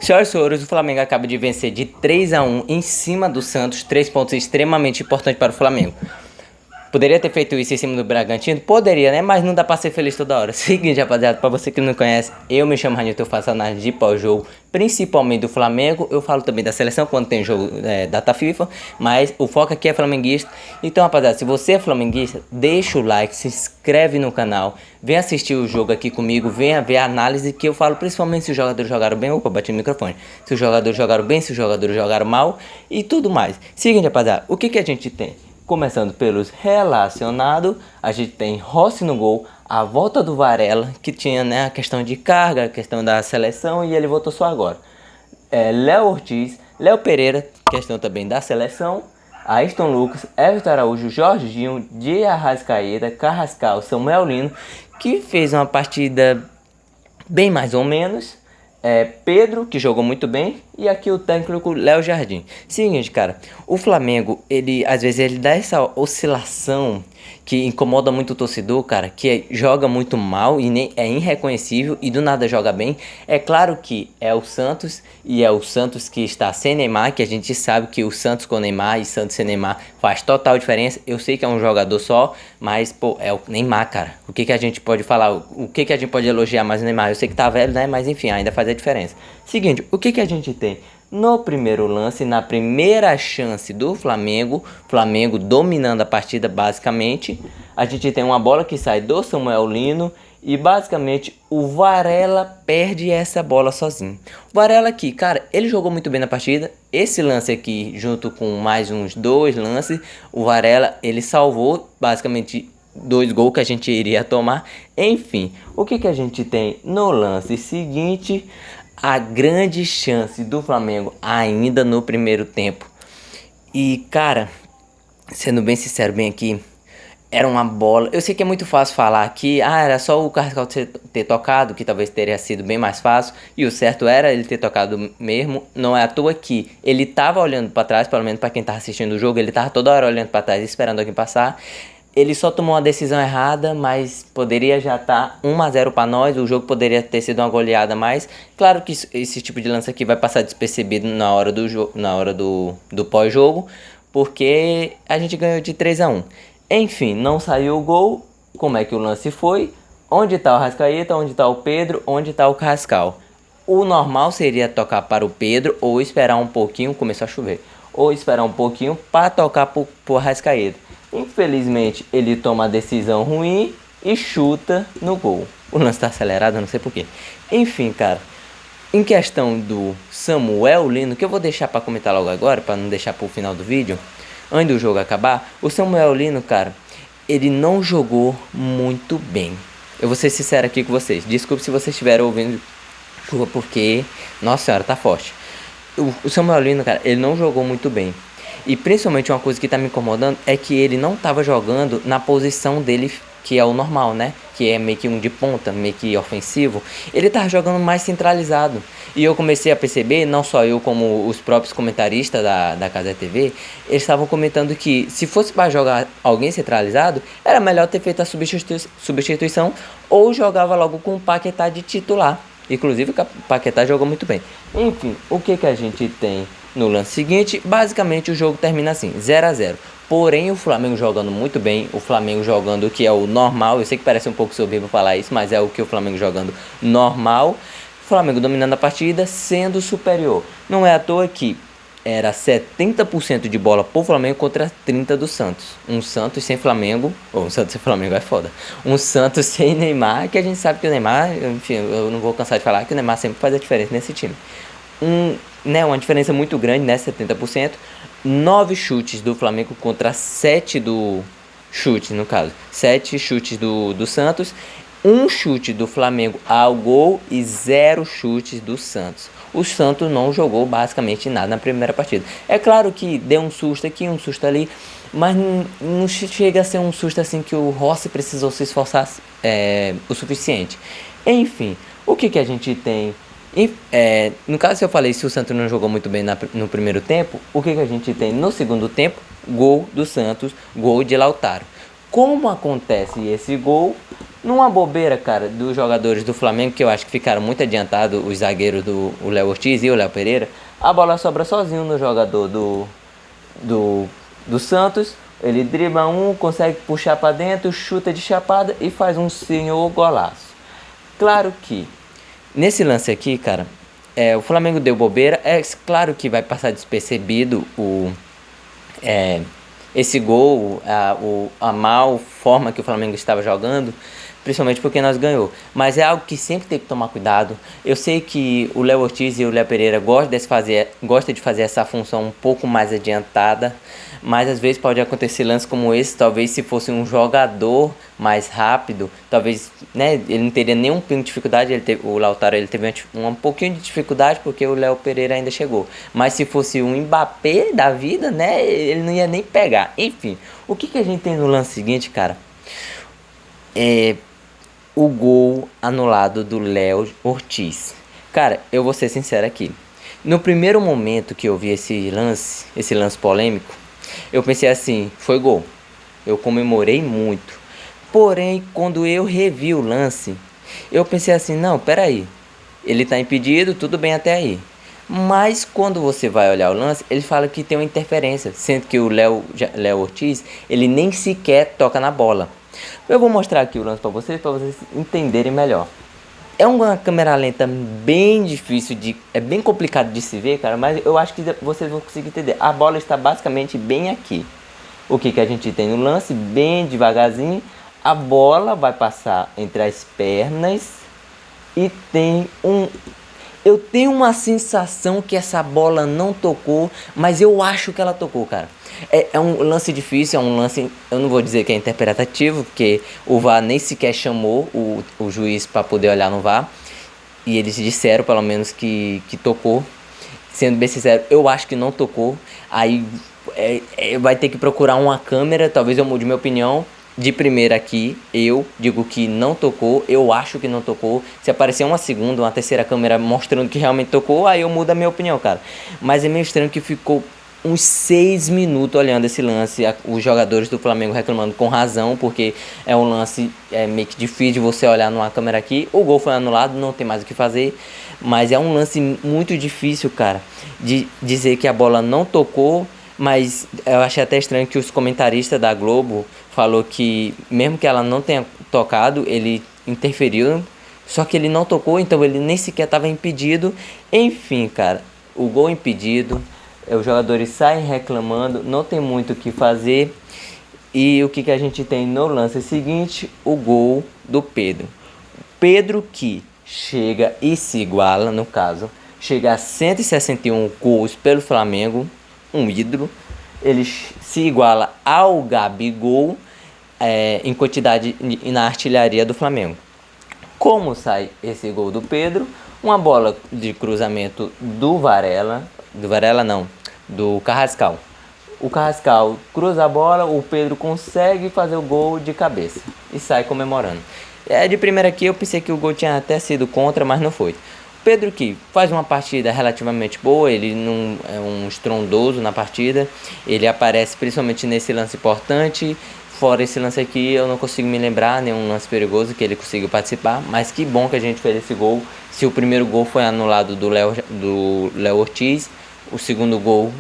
Senhoras e senhores, o Flamengo acaba de vencer de 3-1 em cima do Santos, 3 pontos extremamente importantes para o Flamengo. Poderia ter feito isso em cima do Bragantino? Poderia, né? Mas não dá pra ser feliz toda hora. Seguinte, rapaziada, pra você que não conhece, eu me chamo Ranilton, eu faço análise de pós-jogo, principalmente do Flamengo. Eu falo também da seleção quando tem jogo data FIFA, mas o foco aqui é flamenguista. Então, rapaziada, se você é flamenguista, deixa o like, se inscreve no canal, vem assistir o jogo aqui comigo, venha ver a análise que eu falo, principalmente se os jogadores jogaram bem. Opa, bati no microfone. Se os jogadores jogaram bem, se os jogadores jogaram mal e tudo mais. Seguinte, rapaziada, o que a gente tem? Começando pelos relacionados, a gente tem Rossi no gol, a volta do Varela, que tinha, né, a questão de carga, a questão da seleção, e ele voltou só agora. Léo Ortiz, Léo Pereira, questão também da seleção, Ayrton Lucas, Everton Araújo, Jorginho, de Arrascaeta, Carrascal, Samuel Lino, que fez uma partida bem mais ou menos. Pedro, que jogou muito bem, e aqui o técnico Léo Jardim. Seguinte, cara, o Flamengo, ele às vezes ele dá essa oscilação que incomoda muito o torcedor, cara, que joga muito mal e nem é irreconhecível e do nada joga bem. É claro que é o Santos, e é o Santos que está sem Neymar, que a gente sabe que o Santos com Neymar e Santos sem Neymar faz total diferença. Eu sei que é um jogador só, mas pô, é o Neymar, cara. O que a gente pode falar? O que a gente pode elogiar mais o Neymar? Eu sei que tá velho, né? Mas enfim, ainda faz a diferença. Seguinte, o que a gente tem? No primeiro lance, na primeira chance do Flamengo dominando a partida basicamente, a gente tem uma bola que sai do Samuel Lino e basicamente o Varela perde essa bola sozinho. O Varela aqui, cara, ele jogou muito bem na partida. Esse lance aqui, junto com mais uns 2 lances, o Varela, ele salvou basicamente 2 gols que a gente iria tomar. Enfim, o que a gente tem no lance seguinte? A grande chance do Flamengo ainda no primeiro tempo. E, cara, sendo bem sincero, bem aqui, era uma bola. Eu sei que é muito fácil falar aqui, era só o Carrascal ter tocado, que talvez teria sido bem mais fácil. E o certo era ele ter tocado mesmo. Não é à toa que ele tava olhando para trás, pelo menos para quem tava assistindo o jogo, ele tava toda hora olhando para trás, esperando alguém passar. Ele só tomou uma decisão errada, mas poderia já estar 1-0 para nós. O jogo poderia ter sido uma goleada, mas claro que esse tipo de lance aqui vai passar despercebido na hora do jogo, na hora do pós-jogo, porque a gente ganhou de 3-1. Enfim, não saiu o gol. Como é que o lance foi? Onde está o Arrascaeta? Onde está o Pedro? Onde está o Carrascal? O normal seria tocar para o Pedro ou esperar um pouquinho, começou a chover, ou esperar um pouquinho para tocar para o Arrascaeta. Infelizmente, ele toma a decisão ruim e chuta no gol. O lance tá acelerado, eu não sei porquê. Enfim, cara, em questão do Samuel Lino, que eu vou deixar para comentar logo agora, para não deixar pro final do vídeo, antes do jogo acabar, o Samuel Lino, cara, ele não jogou muito bem. Eu vou ser sincero aqui com vocês. Desculpe se vocês estiveram ouvindo chuva, porque, nossa senhora, tá forte. O Samuel Lino, cara, ele não jogou muito bem. E principalmente uma coisa que tá me incomodando é que ele não tava jogando na posição dele, que é o normal, né? Que é meio que um de ponta, meio que ofensivo. Ele tava jogando mais centralizado. E eu comecei a perceber, não só eu, como os próprios comentaristas da Casa TV, eles estavam comentando que se fosse para jogar alguém centralizado, era melhor ter feito a substituição ou jogava logo com o Paquetá de titular. Inclusive o Paquetá jogou muito bem. Enfim, o que a gente tem no lance seguinte? Basicamente o jogo termina assim, 0-0. Porém o Flamengo jogando muito bem, o Flamengo jogando o que é o normal. Eu sei que parece um pouco soberbo falar isso, mas é o que o Flamengo jogando normal. O Flamengo dominando a partida, sendo superior. Não é à toa que era 70% de bola pro Flamengo contra 30% do Santos. Um Santos sem Flamengo, ou um Santos sem Flamengo é foda. Um Santos sem Neymar, que a gente sabe que o Neymar, enfim, eu não vou cansar de falar que o Neymar sempre faz a diferença nesse time. Uma diferença muito grande, né, 70%. 9 chutes do Flamengo contra 7 do chutes, no caso. 7 chutes do Santos. 1 chute do Flamengo ao gol e 0 chutes do Santos. O Santos não jogou basicamente nada na primeira partida. É claro que deu um susto aqui, um susto ali, mas não chega a ser um susto assim que o Rossi precisou se esforçar o suficiente. Enfim, o que a gente tem? No caso, se eu falei se o Santos não jogou muito bem no primeiro tempo, o que a gente tem no segundo tempo? Gol do Santos, gol de Lautaro. como acontece esse gol? Numa bobeira, cara, dos jogadores do Flamengo, que eu acho que ficaram muito adiantados, os zagueiros o Léo Ortiz e o Léo Pereira, a bola sobra sozinho no jogador do Santos. Ele dribla um, consegue puxar para dentro, chuta de chapada e faz um senhor golaço. Claro que nesse lance aqui, cara, o Flamengo deu bobeira. É claro que vai passar despercebido esse gol, a mal forma que o Flamengo estava jogando, principalmente porque nós ganhou. Mas é algo que sempre tem que tomar cuidado. Eu sei que o Léo Ortiz e o Léo Pereira gostam de fazer essa função um pouco mais adiantada, mas às vezes pode acontecer lances como esse. Talvez se fosse um jogador mais rápido, talvez, né, ele não teria nenhum pingo de dificuldade. O Lautaro ele teve um pouquinho de dificuldade porque o Léo Pereira ainda chegou. Mas se fosse um Mbappé da vida, né, ele não ia nem pegar. Enfim, o que a gente tem no lance seguinte, cara? O gol anulado do Léo Ortiz. Cara, eu vou ser sincero aqui. No primeiro momento que eu vi esse lance polêmico, eu pensei assim, foi gol. Eu comemorei muito. Porém, quando eu revi o lance, eu pensei assim, não, peraí. Ele tá impedido, tudo bem até aí. Mas quando você vai olhar o lance, ele fala que tem uma interferência, sendo que o Léo Ortiz, ele nem sequer toca na bola. Eu vou mostrar aqui o lance para vocês entenderem melhor. É uma câmera lenta bem difícil é bem complicado de se ver, cara, mas eu acho que vocês vão conseguir entender. A bola está basicamente bem aqui. O que a gente tem no lance? Bem devagarzinho, a bola vai passar entre as pernas e eu tenho uma sensação que essa bola não tocou, mas eu acho que ela tocou, cara. É um lance difícil, é um lance, eu não vou dizer que é interpretativo, porque o VAR nem sequer chamou o juiz para poder olhar no VAR. E eles disseram, pelo menos, que tocou. Sendo bem sincero, eu acho que não tocou. Aí vai ter que procurar uma câmera, talvez eu mude minha opinião. De primeira aqui, eu digo que não tocou, eu acho que não tocou. Se aparecer uma segunda, uma terceira câmera mostrando que realmente tocou, aí eu mudo a minha opinião, cara. Mas é meio estranho que ficou uns 6 minutos olhando esse lance, os jogadores do Flamengo reclamando com razão, porque é um lance meio que difícil de você olhar numa câmera aqui. O gol foi anulado, não tem mais o que fazer, mas é um lance muito difícil, cara, de dizer que a bola não tocou. Mas eu achei até estranho que os comentaristas da Globo falou que mesmo que ela não tenha tocado, ele interferiu, só que ele não tocou, então ele nem sequer estava impedido. Enfim, cara, o gol impedido, os jogadores saem reclamando, não tem muito o que fazer. E o que a gente tem no lance seguinte? O gol do Pedro. Pedro que chega e se iguala, no caso, chega a 161 gols pelo Flamengo, um ídolo. Ele se iguala ao Gabigol em quantidade e na artilharia do Flamengo. Como sai esse gol do Pedro? Uma bola de cruzamento do Carrascal. O Carrascal cruza a bola, o Pedro consegue fazer o gol de cabeça e sai comemorando. De primeira aqui eu pensei que o gol tinha até sido contra, mas não foi. Pedro que faz uma partida relativamente boa, ele não é um estrondoso na partida, ele aparece principalmente nesse lance importante. Fora esse lance aqui, eu não consigo me lembrar nenhum lance perigoso que ele conseguiu participar, mas que bom que a gente fez esse gol. Se o primeiro gol foi anulado do Léo Ortiz, o segundo gol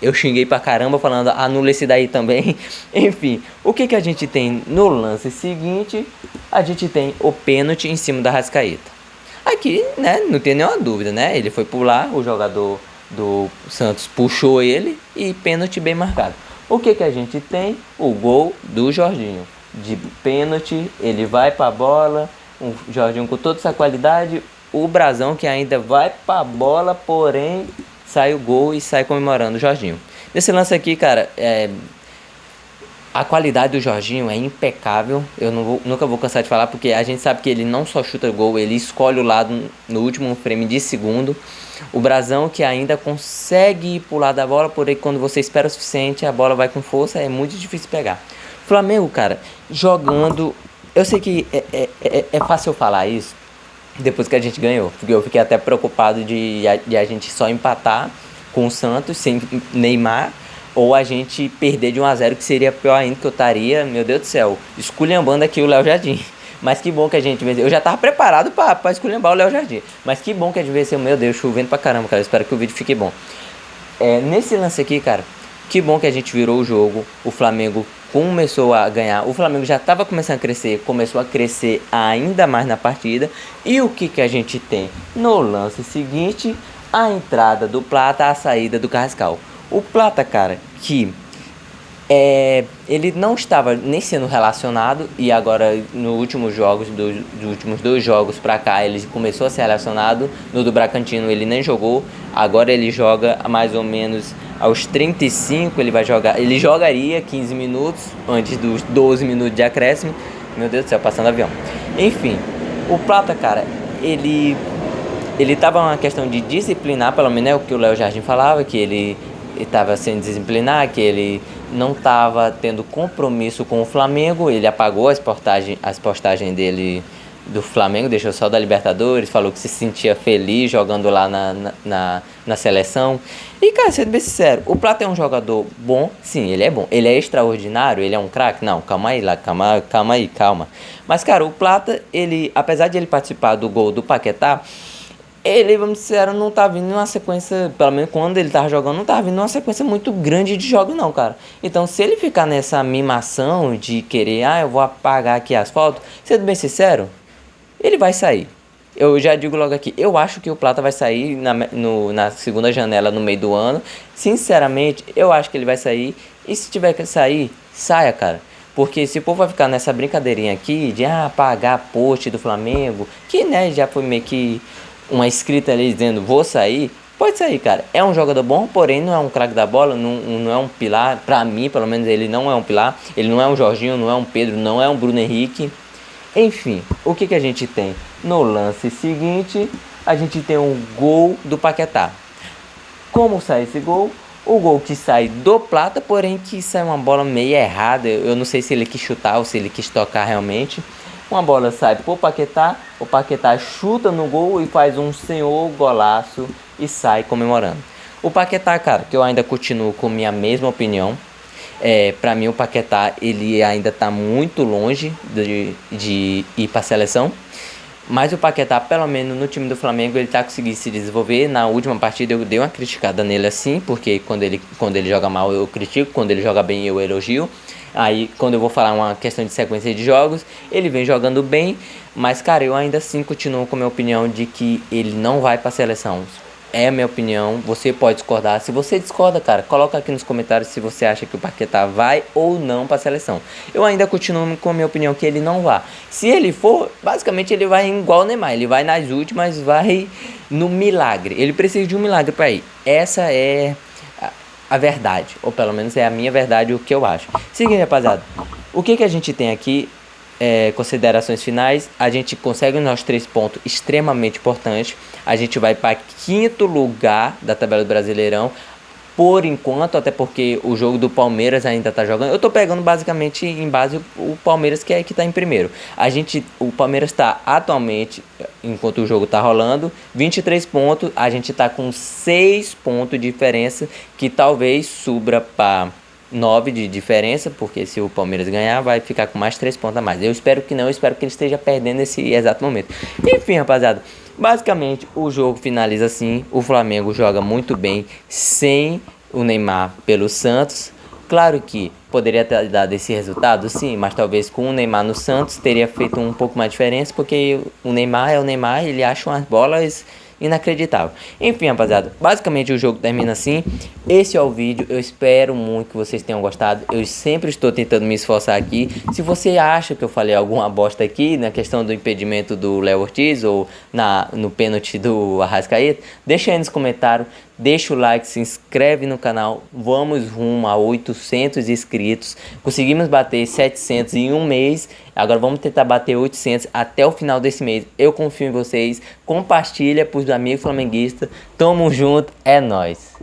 eu xinguei pra caramba falando anula esse daí também. Enfim, o que a gente tem no lance seguinte? A gente tem o pênalti em cima da Arrascaeta. Aqui, né, não tem nenhuma dúvida, né? Ele foi pular, o jogador do Santos puxou ele e pênalti bem marcado. O que a gente tem? O gol do Jorginho. De pênalti, ele vai pra bola, o Jorginho com toda essa qualidade, o Brasão que ainda vai pra bola, porém sai o gol e sai comemorando o Jorginho. Nesse lance aqui, cara, a qualidade do Jorginho é impecável. Eu nunca vou cansar de falar, porque a gente sabe que ele não só chuta gol, ele escolhe o lado no último frame de segundo. O Brasão que ainda consegue pular da bola, porém quando você espera o suficiente, a bola vai com força, é muito difícil pegar. Flamengo, cara, jogando... Eu sei que é fácil eu falar isso depois que a gente ganhou, porque eu fiquei até preocupado de a gente só empatar com o Santos sem Neymar, ou a gente perder de 1-0, que seria pior ainda, que eu estaria, meu Deus do céu, esculhambando aqui o Léo Jardim. Mas que bom que a gente venceu. Eu já tava preparado pra esculhambar o Léo Jardim. Mas que bom que a gente venceu. Meu Deus, chovendo pra caramba, cara. Espero que o vídeo fique bom. Nesse lance aqui, cara, que bom que a gente virou o jogo. O Flamengo começou a ganhar. O Flamengo já tava começando a crescer. Começou a crescer ainda mais na partida. E o que a gente tem? No lance seguinte, a entrada do Plata, a saída do Carrascal. O Plata, cara, que ele não estava nem sendo relacionado, e agora nos últimos jogos, dos últimos 2 jogos pra cá, ele começou a ser relacionado. No do Bragantino ele nem jogou, agora ele joga mais ou menos aos 35, ele vai jogar, ele jogaria 15 minutos antes dos 12 minutos de acréscimo. Meu Deus do céu, passando avião. Enfim, o Plata, cara, ele tava uma questão de disciplinar, pelo menos é o que o Léo Jardim falava, que ele estava sem disciplinar, que ele não estava tendo compromisso com o Flamengo. Ele apagou as postagens dele do Flamengo, deixou só da Libertadores, falou que se sentia feliz jogando lá na seleção. E, cara, sendo bem sincero, o Plata é um jogador bom, sim, ele é bom. Ele é extraordinário, ele é um craque? Não, calma aí, calma. Mas, cara, o Plata, ele, apesar de ele participar do gol do Paquetá, ele, vamos dizer, não tá vindo numa sequência, pelo menos quando ele tava jogando, não tava vindo numa sequência muito grande de jogos não, cara. Então, se ele ficar nessa mimação de querer, eu vou apagar aqui as fotos, sendo bem sincero, ele vai sair. Eu já digo logo aqui, eu acho que o Plata vai sair na segunda janela no meio do ano. Sinceramente, eu acho que ele vai sair. E se tiver que sair, saia, cara. Porque se o povo vai ficar nessa brincadeirinha aqui de apagar post do Flamengo, que, né, já foi meio que uma escrita ali dizendo vou sair, pode sair, cara. É um jogador bom, porém não é um craque da bola, não é um pilar. Pra mim, pelo menos, ele não é um pilar. Ele não é um Jorginho, não é um Pedro, não é um Bruno Henrique. Enfim, o que a gente tem? No lance seguinte, a gente tem um gol do Paquetá. Como sai esse gol? O gol que sai do Plata, porém que sai uma bola meio errada. Eu não sei se ele quis chutar ou se ele quis tocar realmente. Uma bola sai pro Paquetá, o Paquetá chuta no gol e faz um senhor golaço e sai comemorando. O Paquetá, cara, que eu ainda continuo com minha mesma opinião. Pra mim o Paquetá, ele ainda tá muito longe de ir pra seleção. Mas o Paquetá, pelo menos no time do Flamengo, ele tá conseguindo se desenvolver. Na última partida eu dei uma criticada nele assim, porque quando ele joga mal eu critico, quando ele joga bem eu elogio. Aí quando eu vou falar uma questão de sequência de jogos, ele vem jogando bem. Mas, cara, eu ainda assim continuo com a minha opinião de que ele não vai pra seleção. É a minha opinião, você pode discordar. Se você discorda, cara, coloca aqui nos comentários se você acha que o Paquetá vai ou não para a seleção. Eu ainda continuo com a minha opinião que ele não vá. Se ele for, basicamente ele vai igual o Neymar. Ele vai nas últimas, vai no milagre. Ele precisa de um milagre para ir. Essa é a verdade, ou pelo menos é a minha verdade, o que eu acho. Seguinte, rapaziada, o que a gente tem aqui? Considerações finais. A gente consegue os nossos 3 pontos extremamente importantes. A gente vai para 5º lugar da tabela do Brasileirão por enquanto, até porque o jogo do Palmeiras ainda tá jogando. Eu tô pegando basicamente em base o Palmeiras, que tá em primeiro. O Palmeiras tá atualmente, enquanto o jogo tá rolando, 23 pontos. A gente tá com 6 pontos de diferença, que talvez subra para 9 de diferença, porque se o Palmeiras ganhar, vai ficar com mais 3 pontos a mais. Eu espero que não, eu espero que ele esteja perdendo nesse exato momento. Enfim, rapaziada, basicamente o jogo finaliza assim. O Flamengo joga muito bem sem o Neymar pelo Santos. Claro que poderia ter dado esse resultado, sim, mas talvez com o Neymar no Santos teria feito um pouco mais de diferença, porque o Neymar é o Neymar, ele acha umas bolas inacreditável. Enfim, rapaziada, basicamente o jogo termina assim. Esse é o vídeo, eu espero muito que vocês tenham gostado. Eu sempre estou tentando me esforçar aqui. Se você acha que eu falei alguma bosta aqui na questão do impedimento do Léo Ortiz ou no pênalti do Arrascaeta, deixa aí nos comentários, deixa o like, se inscreve no canal. Vamos rumo a 800 inscritos. Conseguimos bater 700 em um mês. Agora vamos tentar bater 800 até o final desse mês. Eu confio em vocês. Compartilha pros amigos flamenguistas. Tamo junto, é nóis.